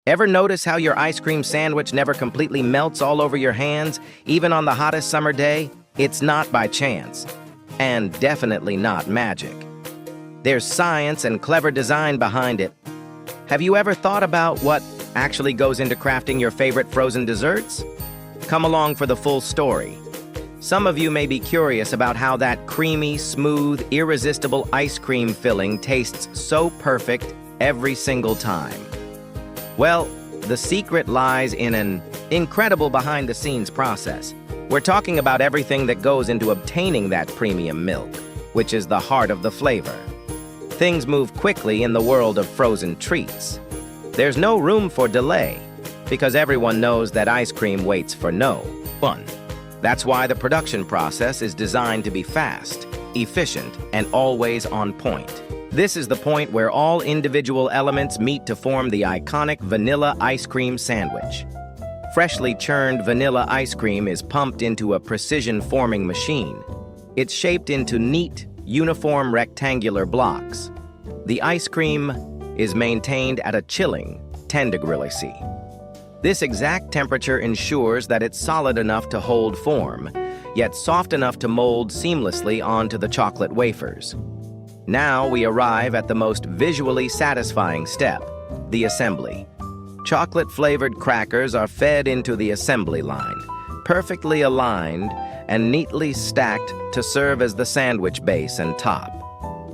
Ever notice how your ice cream sandwich never completely melts all over your hands, even on the hottest summer day? It's not by chance, and definitely not magic. There's science and clever design behind it. Have you ever thought about what actually goes into crafting your favorite frozen desserts? Come along for the full story. Some of you may be curious about how that creamy, smooth, irresistible ice cream filling tastes so perfect every single time. Well, the secret lies in an incredible behind-the-scenes process. We're talking about everything that goes into obtaining that premium milk, which is the heart of the flavor. Things move quickly in the world of frozen treats. There's no room for delay, because everyone knows that ice cream waits for no one. That's why the production process is designed to be fast, efficient, and always on point. This is the point where all individual elements meet to form the iconic vanilla ice cream sandwich. Freshly churned vanilla ice cream is pumped into a precision forming machine. It's shaped into neat, uniform rectangular blocks. The ice cream is maintained at a chilling 10 degrees C. This exact temperature ensures that it's solid enough to hold form, yet soft enough to mold seamlessly onto the chocolate wafers. Now we arrive at the most visually satisfying step, the assembly. Chocolate-flavored crackers are fed into the assembly line, perfectly aligned and neatly stacked to serve as the sandwich base and top.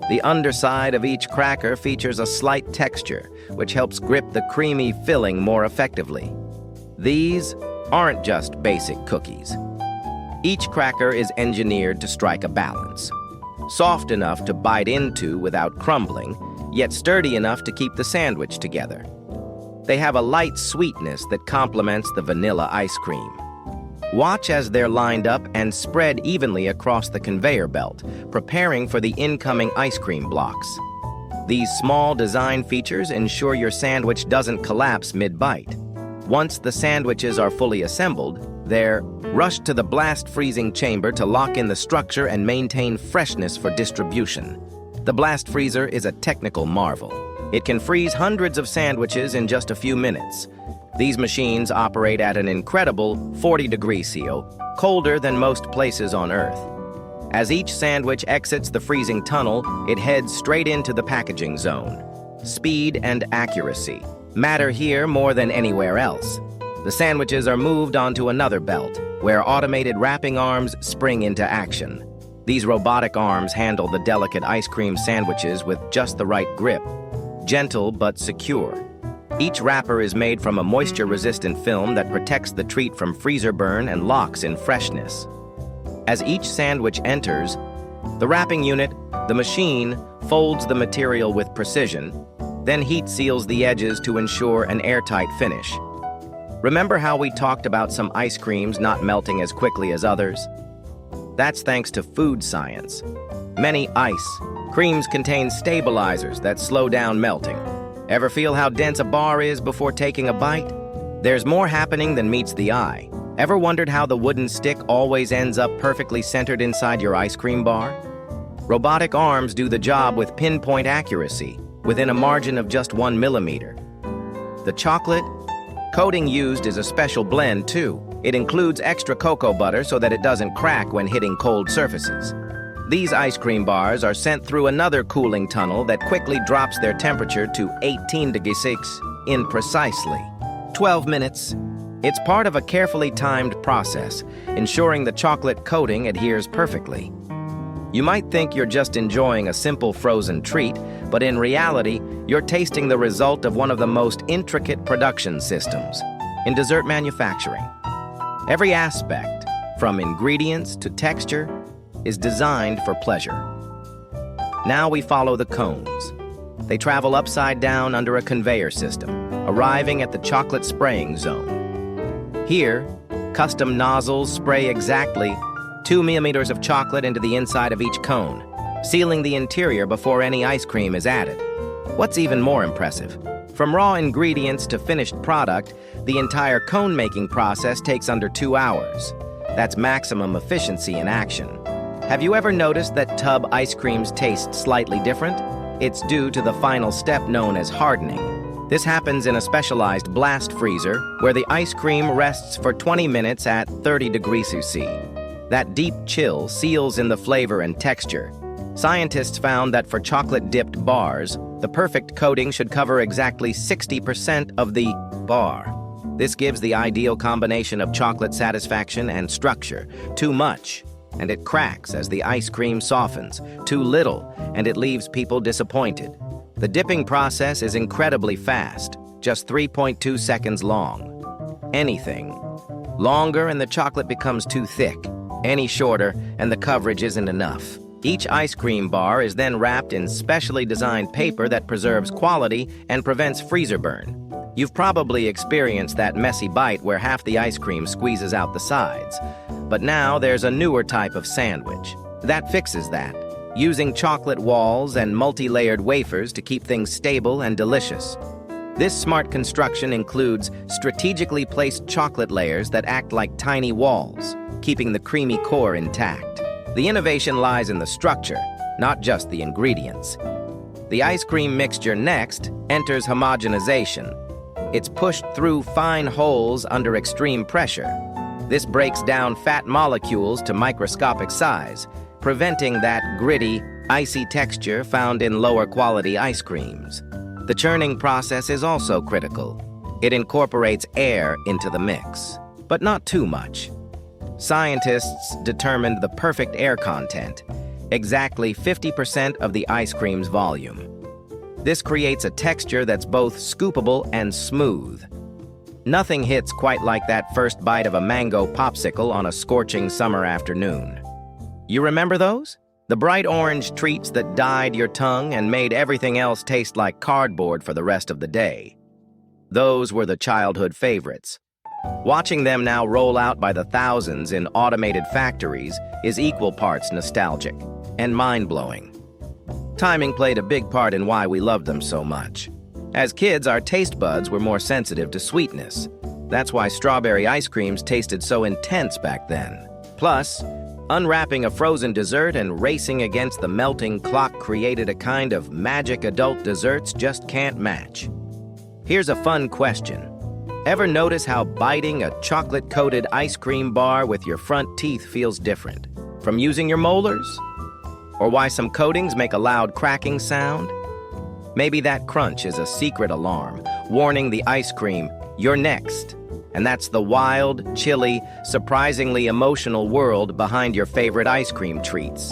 The underside of each cracker features a slight texture, which helps grip the creamy filling more effectively. These aren't just basic cookies. Each cracker is engineered to strike a balance. Soft enough to bite into without crumbling, yet sturdy enough to keep the sandwich together. They have a light sweetness that complements the vanilla ice cream. Watch as they're lined up and spread evenly across the conveyor belt, preparing for the incoming ice cream blocks. These small design features ensure your sandwich doesn't collapse mid-bite. Once the sandwiches are fully assembled, they're rushed to the blast freezing chamber to lock in the structure and maintain freshness for distribution. The blast freezer is a technical marvel. It can freeze hundreds of sandwiches in just a few minutes. These machines operate at an incredible 40 degrees C, colder than most places on Earth. As each sandwich exits the freezing tunnel, it heads straight into the packaging zone. Speed and accuracy matter here more than anywhere else. The sandwiches are moved onto another belt, where automated wrapping arms spring into action. These robotic arms handle the delicate ice cream sandwiches with just the right grip, gentle but secure. Each wrapper is made from a moisture-resistant film that protects the treat from freezer burn and locks in freshness. As each sandwich enters, the wrapping unit, the machine, folds the material with precision, then heat seals the edges to ensure an airtight finish. Remember how we talked about some ice creams not melting as quickly as others? That's thanks to food science. Many ice creams contain stabilizers that slow down melting. Ever feel how dense a bar is before taking a bite? There's more happening than meets the eye. Ever wondered how the wooden stick always ends up perfectly centered inside your ice cream bar? Robotic arms do the job with pinpoint accuracy, within a margin of just 1 millimeter. The chocolate coating used is a special blend, too. It includes extra cocoa butter so that it doesn't crack when hitting cold surfaces. These ice cream bars are sent through another cooling tunnel that quickly drops their temperature to 18 degrees C in precisely 12 minutes. It's part of a carefully timed process, ensuring the chocolate coating adheres perfectly. You might think you're just enjoying a simple frozen treat, but in reality, you're tasting the result of one of the most intricate production systems in dessert manufacturing. Every aspect, from ingredients to texture, is designed for pleasure. Now we follow the cones. They travel upside down under a conveyor system, arriving at the chocolate spraying zone. Here, custom nozzles spray exactly 2 millimeters of chocolate into the inside of each cone, sealing the interior before any ice cream is added. What's even more impressive, from raw ingredients to finished product, the entire cone-making process takes under 2 hours. That's maximum efficiency in action. Have you ever noticed that tub ice creams taste slightly different? It's due to the final step known as hardening. This happens in a specialized blast freezer where the ice cream rests for 20 minutes at 30 degrees Celsius. That deep chill seals in the flavor and texture. Scientists found that for chocolate-dipped bars, the perfect coating should cover exactly 60% of the bar. This gives the ideal combination of chocolate satisfaction and structure. Too much, and it cracks as the ice cream softens. Too little, and it leaves people disappointed. The dipping process is incredibly fast, just 3.2 seconds long. Anything longer and the chocolate becomes too thick. Any shorter and the coverage isn't enough. Each ice cream bar is then wrapped in specially designed paper that preserves quality and prevents freezer burn. You've probably experienced that messy bite where half the ice cream squeezes out the sides. But now there's a newer type of sandwich that fixes that, using chocolate walls and multi-layered wafers to keep things stable and delicious. This smart construction includes strategically placed chocolate layers that act like tiny walls, keeping the creamy core intact. The innovation lies in the structure, not just the ingredients. The ice cream mixture next enters homogenization. It's pushed through fine holes under extreme pressure. This breaks down fat molecules to microscopic size, preventing that gritty, icy texture found in lower quality ice creams. The churning process is also critical. It incorporates air into the mix, but not too much. Scientists determined the perfect air content, exactly 50% of the ice cream's volume. This creates a texture that's both scoopable and smooth. Nothing hits quite like that first bite of a mango popsicle on a scorching summer afternoon. You remember those? The bright orange treats that dyed your tongue and made everything else taste like cardboard for the rest of the day. Those were the childhood favorites. Watching them now roll out by the thousands in automated factories is equal parts nostalgic and mind-blowing. Timing played a big part in why we loved them so much. As kids, our taste buds were more sensitive to sweetness. That's why strawberry ice creams tasted so intense back then. Plus, unwrapping a frozen dessert and racing against the melting clock created a kind of magic adult desserts just can't match. Here's a fun question. Ever notice how biting a chocolate-coated ice cream bar with your front teeth feels different from using your molars? Or why some coatings make a loud cracking sound? Maybe that crunch is a secret alarm, warning the ice cream, you're next. And that's the wild, chilly, surprisingly emotional world behind your favorite ice cream treats.